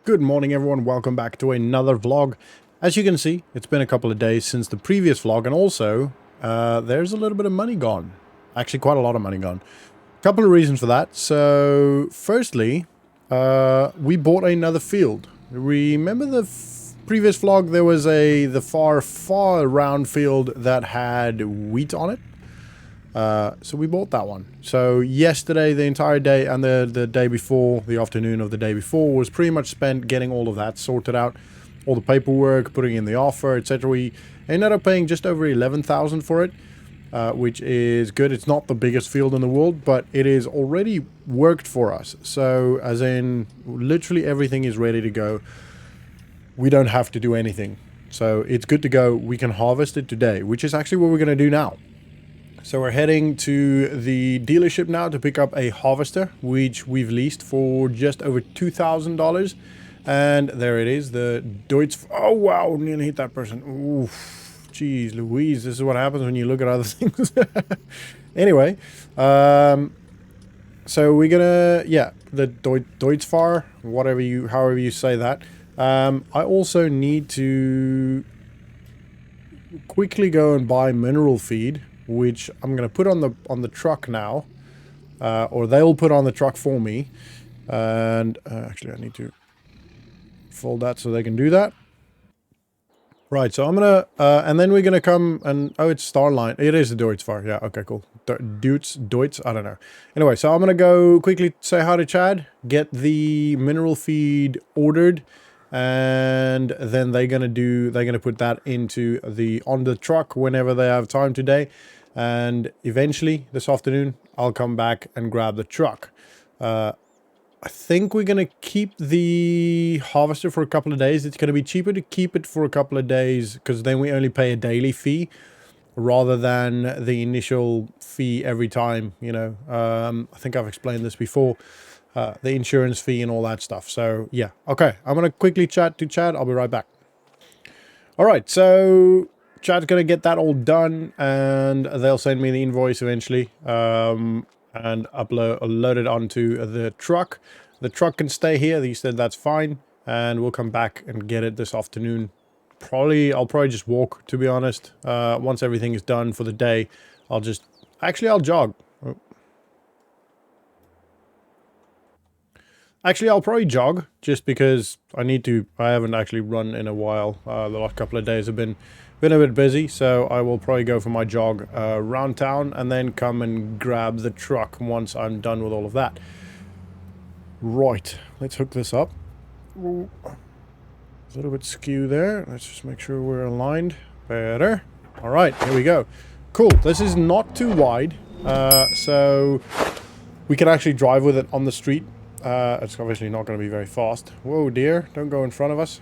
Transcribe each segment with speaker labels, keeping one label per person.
Speaker 1: Good morning everyone, welcome back to another vlog. As you can see, it's been a couple of days since the previous vlog, and also there's a little bit of money gone. Actually quite a lot of money gone. Couple of reasons for that. So firstly, we bought another field. Remember the previous vlog, there was the far round field that had wheat on it? So we bought that one. So yesterday, the entire day, and the day before, the afternoon of the day before, was pretty much spent getting all of that sorted out, all the paperwork, putting in the offer, etc. We ended up paying just over 11,000 for it, which is good. It's not the biggest field in the world, but it is already worked for us. So as in, literally everything is ready to go. We don't have to do anything. So it's good to go. We can harvest it today, which is actually what we're going to do now. So we're heading to the dealership now to pick up a harvester, which we've leased for just over $2,000. And there it is, the Deutz... Oh, wow, nearly hit that person. Oof, jeez Louise, this is what happens when you look at other things. Anyway, so we're gonna... Yeah, the Deutzfahr, however you say that. I also need to quickly go and buy mineral feed, which I'm going to put on the truck now, or they'll put on the truck for me. And actually I need to fold that so they can do that. Right, so I'm going to, and then we're going to come and, oh, it's Starline. It is the Deutzfahr. Yeah, okay, cool. Deutz, I don't know. Anyway, so I'm going to go quickly say hi to Chad, get the mineral feed ordered, and then they're gonna put that on the truck whenever they have time today, and eventually this afternoon I'll come back and grab the truck. I think we're gonna keep the harvester for a couple of days. It's gonna be cheaper to keep it for a couple of days because then we only pay a daily fee rather than the initial fee every time, you know. I think I've explained this before. The insurance fee and all that stuff. So yeah, okay, I'm gonna quickly chat to Chad. I'll be right back. All right, so Chad's gonna get that all done, and they'll send me the invoice eventually, and load it onto the truck. The truck can stay here. He said that's fine, and we'll come back and get it this afternoon. I'll probably just walk, to be honest. Once everything is done for the day, I'll jog. Actually, I'll probably jog, just because I haven't actually run in a while. The last couple of days have been a bit busy, so I will probably go for my jog around town and then come and grab the truck once I'm done with all of that. Right, let's hook this up. Ooh. A little bit skew there. Let's just make sure we're aligned. Better. All right, here we go. Cool, this is not too wide, so we can actually drive with it on the street. It's obviously not going to be very fast. Whoa, dear, don't go in front of us.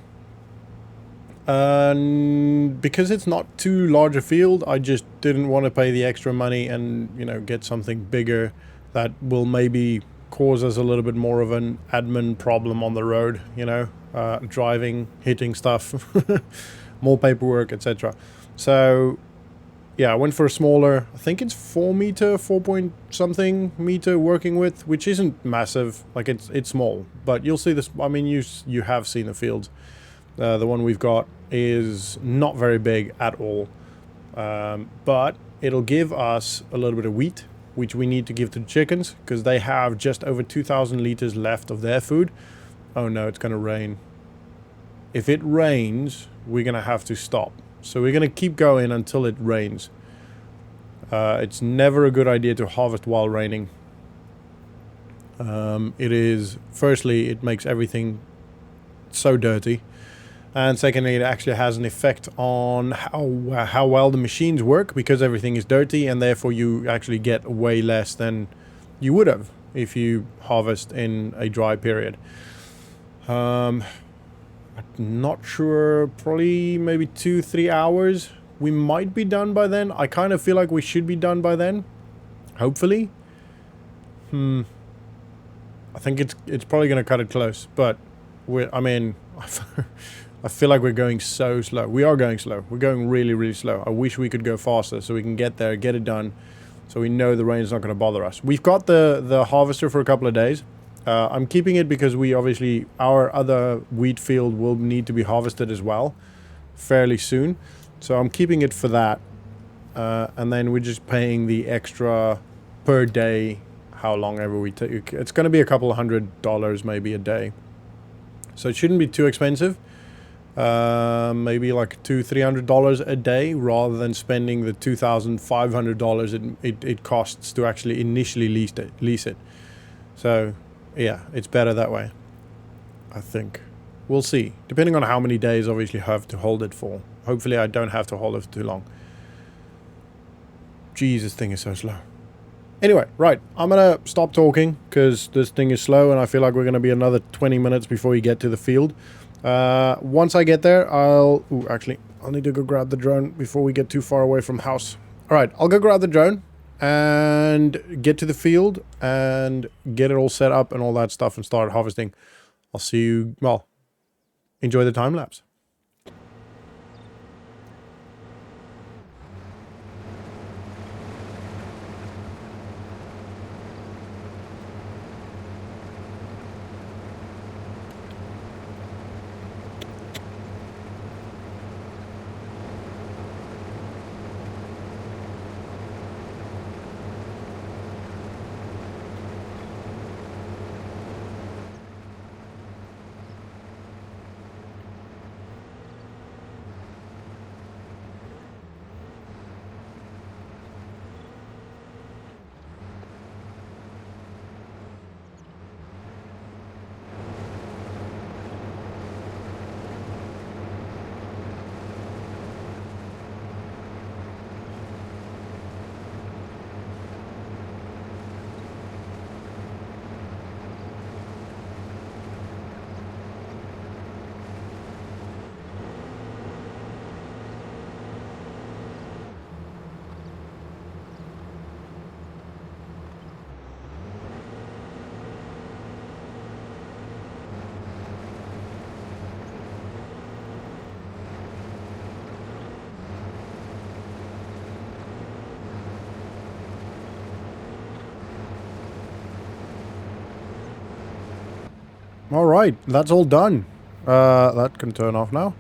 Speaker 1: And because it's not too large a field, I just didn't want to pay the extra money and, you know, get something bigger that will maybe cause us a little bit more of an admin problem on the road, you know, driving, hitting stuff, more paperwork, etc. So yeah, I went for a smaller, I think it's 4 point something meter working with, which isn't massive. Like it's small, but you'll see this. I mean, you have seen the fields. The one we've got is not very big at all, but it'll give us a little bit of wheat, which we need to give to the chickens because they have just over 2,000 liters left of their food. Oh no, it's gonna rain. If it rains, we're gonna have to stop. So we're going to keep going until it rains. It's never a good idea to harvest while raining. Firstly, it makes everything so dirty. And secondly, it actually has an effect on how well the machines work because everything is dirty, and therefore you actually get way less than you would have if you harvest in a dry period. Not sure, probably maybe 2-3 hours. We might be done by then. I kind of feel like we should be done by then, hopefully. I think it's probably going to cut it close, but I mean I feel like we're going so slow. We are going slow. We're going really, really slow. I wish we could go faster so we can get there, get it done, so we know the rain's not going to bother us. We've got the harvester for a couple of days. I'm keeping it because we obviously, our other wheat field will need to be harvested as well fairly soon. So I'm keeping it for that. And then we're just paying the extra per day, how long ever we take. It's going to be a couple $100 maybe a day. So it shouldn't be too expensive. Maybe like $200-300 a day rather than spending the $2,500 it costs to actually initially lease it. So yeah, it's better that way, I think. We'll see. Depending on how many days obviously I have to hold it for. Hopefully I don't have to hold it for too long. Jeez, this thing is so slow. Anyway, right, I'm going to stop talking because this thing is slow and I feel like we're going to be another 20 minutes before we get to the field. Once I get there, I'll... Ooh, actually, I'll need to go grab the drone before we get too far away from house. Alright, I'll go grab the drone and get to the field and get it all set up and all that stuff and start harvesting. I'll see you... Well, enjoy the time lapse. Alright, that's all done. That can turn off now.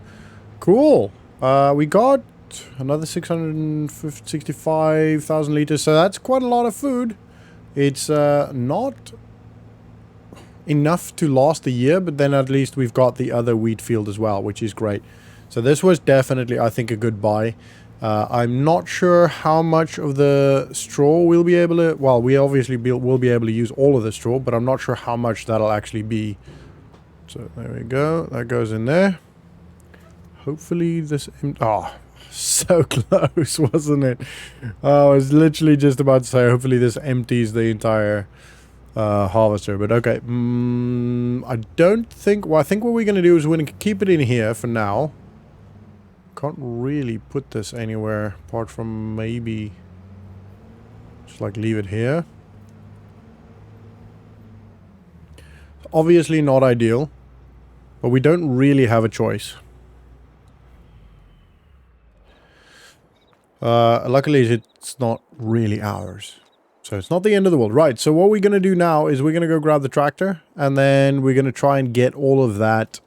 Speaker 1: Cool. We got another 665,000 liters, so that's quite a lot of food. It's not enough to last a year, but then at least we've got the other wheat field as well, which is great. So this was definitely, I think, a good buy. I'm not sure how much of the straw we'll be able to... Well, we obviously will be able to use all of the straw, but I'm not sure how much that'll actually be. So there we go. That goes in there. Hopefully this... Oh, so close, wasn't it? I was literally just about to say, hopefully this empties the entire harvester. But okay. I don't think... Well, I think what we're going to do is we're going to keep it in here for now. Can't really put this anywhere apart from maybe... Just like leave it here. Obviously not ideal. But we don't really have a choice. Luckily it's not really ours. So it's not the end of the world. Right, so what we're going to do now is we're going to go grab the tractor. And then we're going to try and get all of that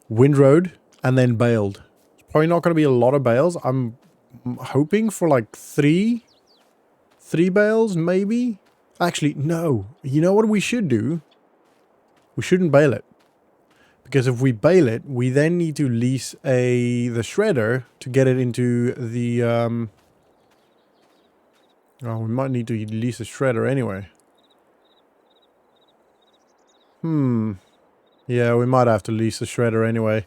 Speaker 1: windrowed and then baled. It's probably not going to be a lot of bales. I'm hoping for like three bales maybe. Actually, no. You know what we should do? We shouldn't bale it. Because if we bale it, we then need to lease the shredder to get it into the... Oh, we might need to lease a shredder anyway. Yeah, we might have to lease the shredder anyway.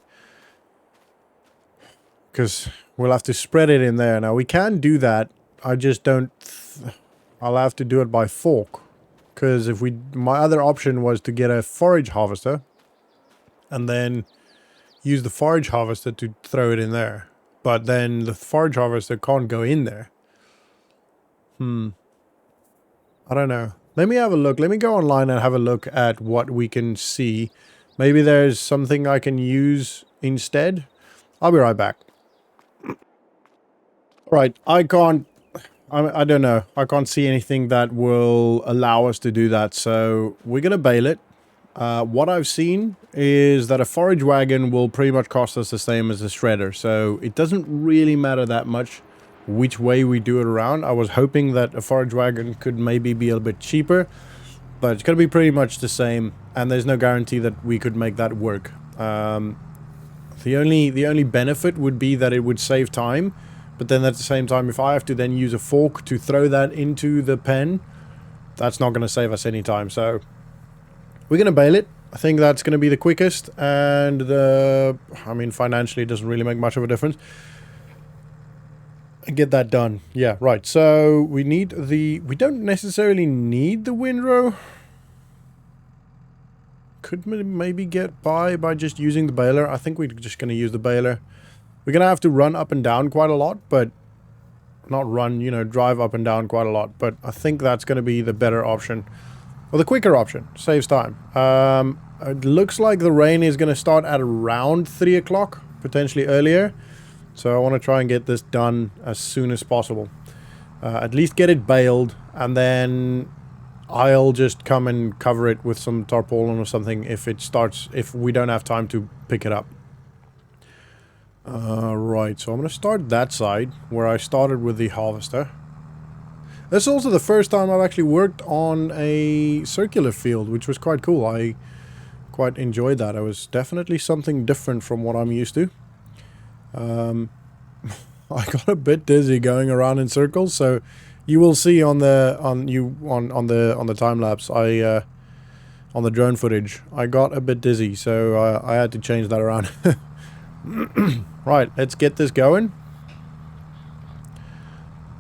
Speaker 1: Because we'll have to spread it in there. Now, we can do that. I just don't... I'll have to do it by fork. Because if we... My other option was to get a forage harvester. And then use the forage harvester to throw it in there. But then the forage harvester can't go in there. I don't know. Let me have a look. Let me go online and have a look at what we can see. Maybe there's something I can use instead. I'll be right back. Right, I I don't know. I can't see anything that will allow us to do that. So we're going to bale it. What I've seen is that a forage wagon will pretty much cost us the same as a shredder. So it doesn't really matter that much which way we do it around. I was hoping that a forage wagon could maybe be a little bit cheaper, but it's going to be pretty much the same. And there's no guarantee that we could make that work. The only benefit would be that it would save time. But then at the same time, if I have to then use a fork to throw that into the pen, that's not going to save us any time. So we're going to bale it. I think that's going to be the quickest. And I mean, financially, it doesn't really make much of a difference. And get that done. Yeah, right. So we need we don't necessarily need the windrow. Could maybe get by just using the baler. I think we're just going to use the baler. We're going to have to run up and down quite a lot, but not run, you know, drive up and down quite a lot. But I think that's going to be the better option, or the quicker option. Saves time. It looks like the rain is going to start at around 3 o'clock, potentially earlier. So I want to try and get this done as soon as possible. At least get it baled, and then I'll just come and cover it with some tarpaulin or something if we don't have time to pick it up. Right, so I'm going to start that side where I started with the harvester. This is also the first time I've actually worked on a circular field, which was quite cool. I quite enjoyed that. It was definitely something different from what I'm used to. I got a bit dizzy going around in circles, so you will see on the time lapse, on the drone footage, I got a bit dizzy, so I had to change that around. Right, let's get this going.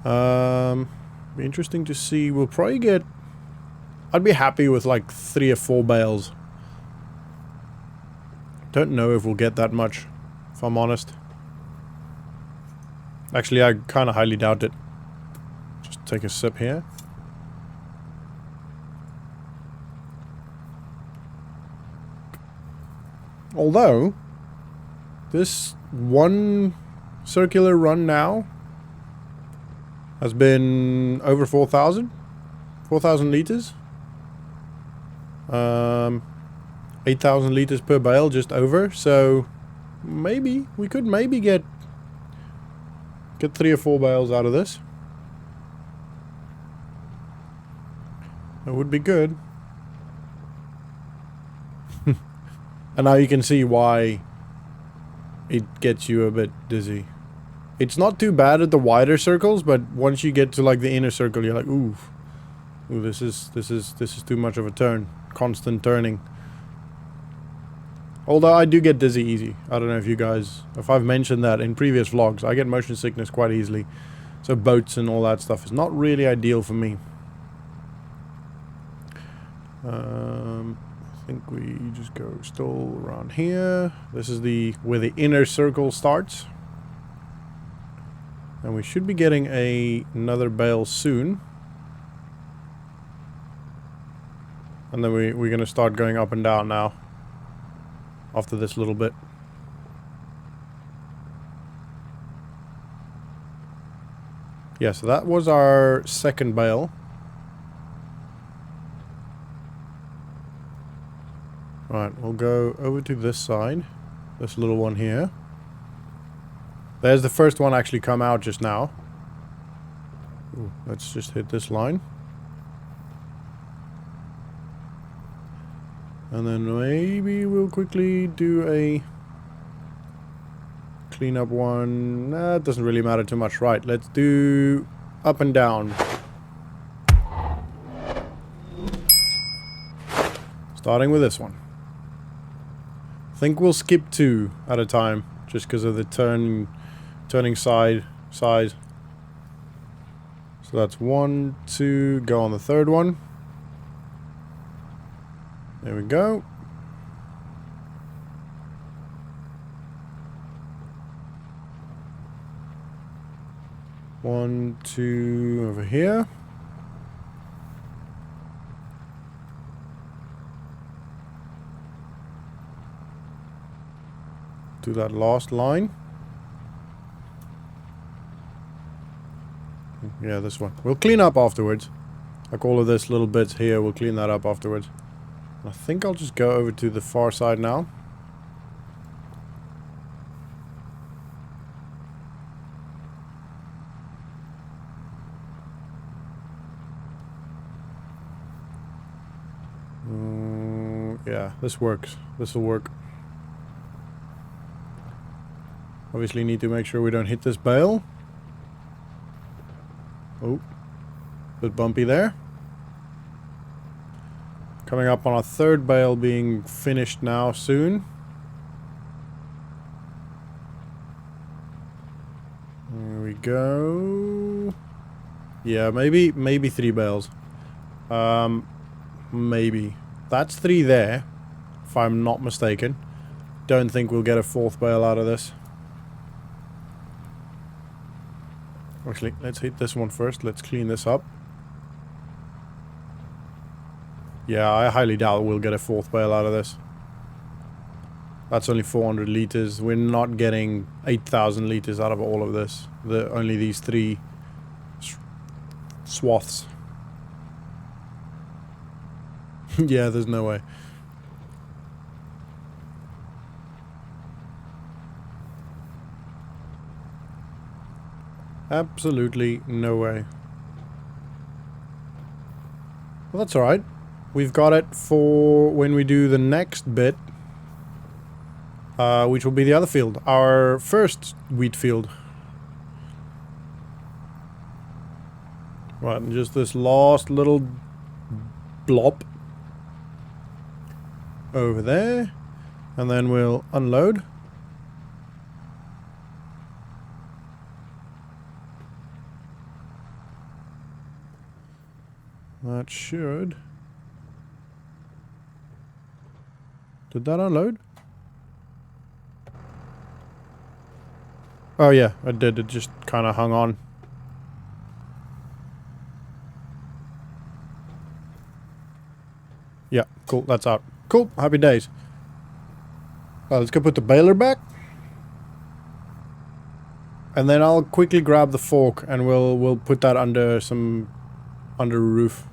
Speaker 1: Be interesting to see. We'll probably get... I'd be happy with like 3 or 4 bales. Don't know if we'll get that much, if I'm honest. Actually, I kind of highly doubt it. Just take a sip here. Although, this one circular run now has been over 4,000 liters. 8,000 liters per bale, just over. So maybe we could maybe get 3 or 4 bales out of this. That would be good. And now you can see why it gets you a bit dizzy. It's not too bad at the wider circles, but once you get to like the inner circle, you're like, ooh, this is too much of a turn. Constant turning. Although I do get dizzy easy. I don't know if I've mentioned that in previous vlogs. I get motion sickness quite easily. So boats and all that stuff is not really ideal for me. I think we just go still around here. This is where the inner circle starts. And we should be getting another bale soon. And then we're going to start going up and down now. After this little bit. Yeah, so that was our second bale. Right, we'll go over to this side. This little one here. There's the first one actually come out just now. Ooh, let's just hit this line. And then maybe we'll quickly do a cleanup one. Nah, it doesn't really matter too much. Right, let's do up and down. Starting with this one. I think we'll skip 2 at a time, just because of the turning size. So that's 1, 2, go on the third one. There we go. One, 2 over here. Do that last line. Yeah, this one. We'll clean up afterwards. Like all of this little bits here, we'll clean that up afterwards. I think I'll just go over to the far side now. Yeah, this works. This will work. Obviously need to make sure we don't hit this bale. Oh, bit bumpy there. Coming up on our third bale being finished now soon. There we go. Yeah, maybe 3 bales. Maybe. That's 3 there, if I'm not mistaken. Don't think we'll get a 4th bale out of this. Actually, let's hit this one first. Let's clean this up. Yeah, I highly doubt we'll get a 4th bale out of this. That's only 400 liters. We're not getting 8,000 liters out of all of this. Only these 3 swaths. Yeah, there's no way. Absolutely no way. Well, that's alright. We've got it for when we do the next bit. Which will be the other field. Our first wheat field. Right, and just this last little blob. Over there. And then we'll unload. That should... Did that unload? Oh yeah, it did. It just kind of hung on. Yeah, cool. That's out. Cool. Happy days. Let's go put the baler back. And then I'll quickly grab the fork and we'll put that under a roof.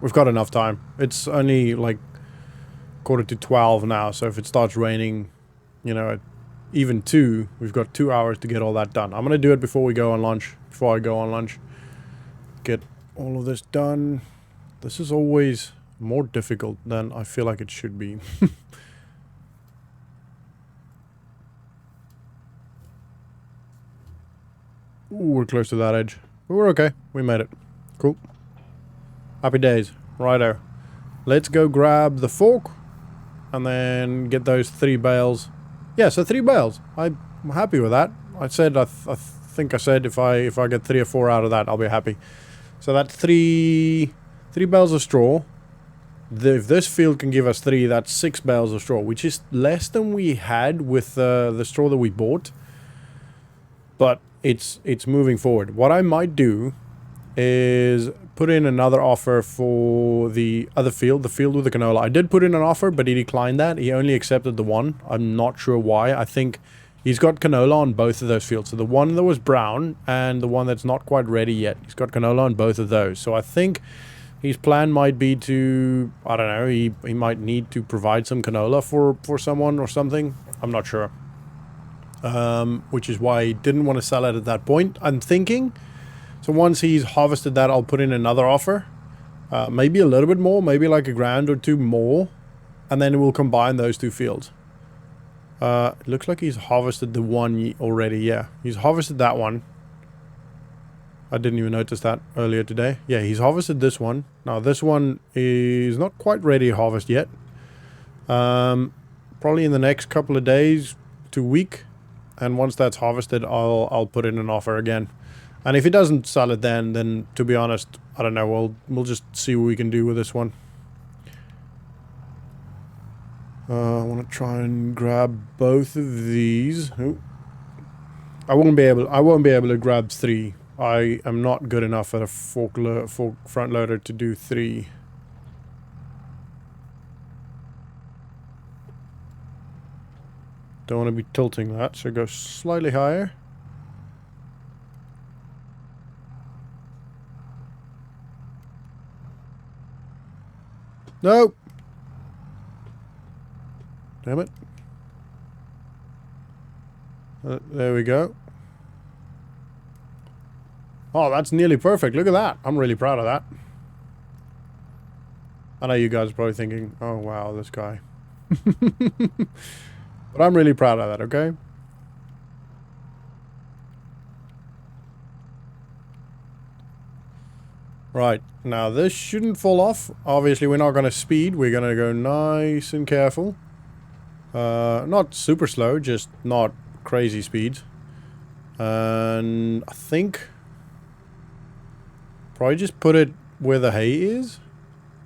Speaker 1: We've got enough time. It's only like 11:45 now, so if it starts raining, you know, at even 2, we've got 2 hours to get all that done. I'm gonna do it before I go on lunch. Get all of this done. This is always more difficult than I feel like it should be. Ooh, we're close to that edge. But we're okay. We made it. Cool. Happy days. Righto. Let's go grab the fork. And then get those 3 bales. Yeah, so 3 bales. I'm happy with that. I said, I think I said if I get 3 or 4 out of that, I'll be happy. So that's 3 bales of straw. If this field can give us 3, that's 6 bales of straw, which is less than we had with the straw that we bought. But it's moving forward. What I might do is put in another offer for the other field, the field with the canola. I did put in an offer, but he declined that. He only accepted the one. I'm not sure why. I think he's got canola on both of those fields. So the one that was brown and the one that's not quite ready yet. He's got canola on both of those. So I think his plan might be to, I don't know, he might need to provide some canola for someone or something. I'm not sure. Which is why he didn't want to sell it at that point. I'm thinking... So once he's harvested that, I'll put in another offer. Maybe a little bit more, maybe like $1,000 or 2 more. And then we'll combine those 2 fields. It looks like he's harvested the one already, yeah. He's harvested that one. I didn't even notice that earlier today. Yeah, he's harvested this one. Now this one is not quite ready to harvest yet. Probably in the next couple of days to week. And once that's harvested, I'll put in an offer again. And if he doesn't sell it then to be honest, I don't know, we'll just see what we can do with this one. I want to try and grab both of these. Ooh. I won't be able to grab 3. I am not good enough at a fork front loader to do 3. Don't want to be tilting that, so go slightly higher. No! Damn it. There we go. Oh, that's nearly perfect. Look at that. I'm really proud of that. I know you guys are probably thinking, oh wow, this guy. But I'm really proud of that, okay? Right, now this shouldn't fall off. Obviously, we're not going to speed. We're going to go nice and careful. Not super slow, just not crazy speeds. And I think probably just put it where the hay is.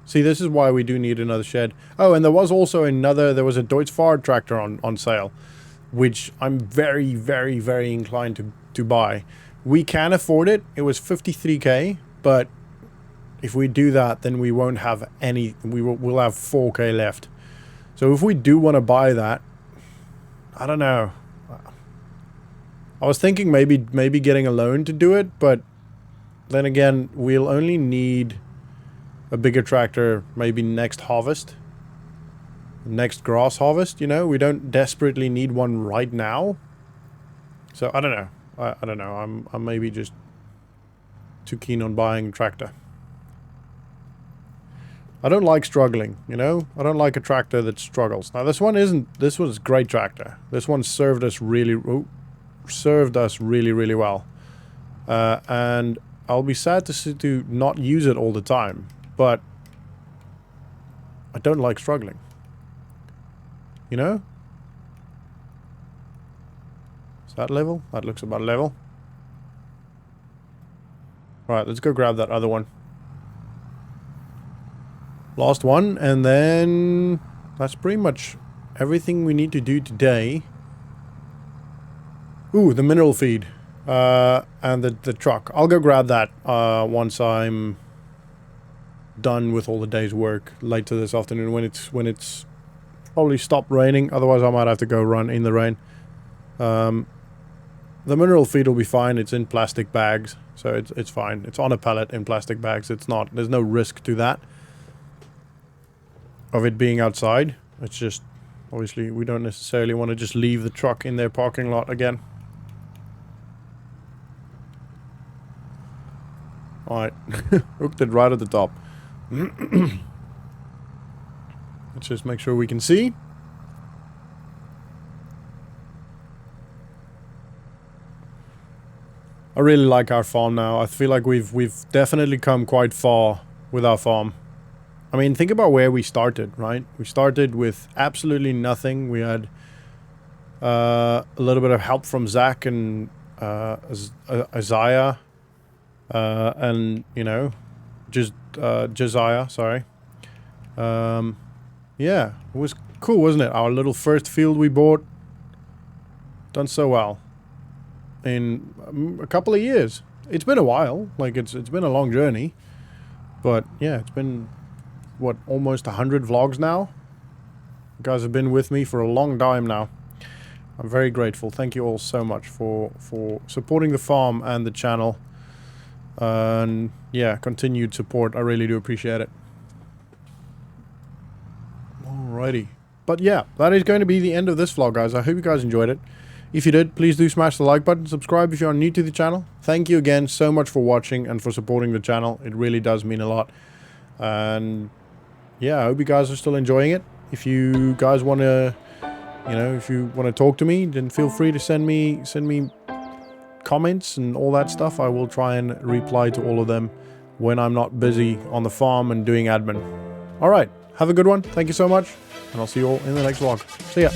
Speaker 1: See, this is why we do need another shed. Oh, and there was also there was a Deutz-Fahr tractor on sale, which I'm very, very, very inclined to buy. We can afford it. It was 53k, but if we do that, then we won't have any, we'll have 4k left. So if we do want to buy that, I don't know. I was thinking maybe getting a loan to do it, but then again, we'll only need a bigger tractor maybe next harvest. Next grass harvest, you know? We don't desperately need one right now. So I don't know. I don't know. I'm maybe just too keen on buying a tractor. I don't like struggling, you know? I don't like a tractor that struggles. Now this one isn't, this was a great tractor. This one served us really well. And I'll be sad to not use it all the time, but I don't like struggling. You know? Is that level? That looks about level. Alright, let's go grab that other one. Last one, and then that's pretty much everything we need to do today. Ooh, the mineral feed. And the truck. I'll go grab that once I'm done with all the day's work later this afternoon when it's probably stopped raining. Otherwise I might have to go run in the rain. The mineral feed will be fine. It's in plastic bags, so it's fine. It's on a pallet in plastic bags. There's no risk to that of it being outside. It's just obviously we don't necessarily want to just leave the truck in their parking lot again. Alright, hooked it right at the top. Let's just make sure we can see. I really like our farm now. I feel like we've definitely come quite far with our farm. I mean, think about where we started, right? We started with absolutely nothing. We had a little bit of help from Zach and Isaiah. And, you know, just Josiah, sorry. Yeah, it was cool, wasn't it? Our little first field we bought. Done so well. In a couple of years. It's been a while. Like, it's been a long journey. But, yeah, it's been, what, almost 100 vlogs now? You guys have been with me for a long time now. I'm very grateful. Thank you all so much for supporting the farm and the channel. And yeah, continued support. I really do appreciate it. Alrighty. But yeah, that is going to be the end of this vlog, guys. I hope you guys enjoyed it. If you did, please do smash the like button. Subscribe if you are new to the channel. Thank you again so much for watching and for supporting the channel. It really does mean a lot. And yeah, I hope you guys are still enjoying it. If you guys want to, you know, if you want to talk to me, then feel free to send me comments and all that stuff. I will try and reply to all of them when I'm not busy on the farm and doing admin. Alright, have a good one. Thank you so much. And I'll see you all in the next vlog. See ya.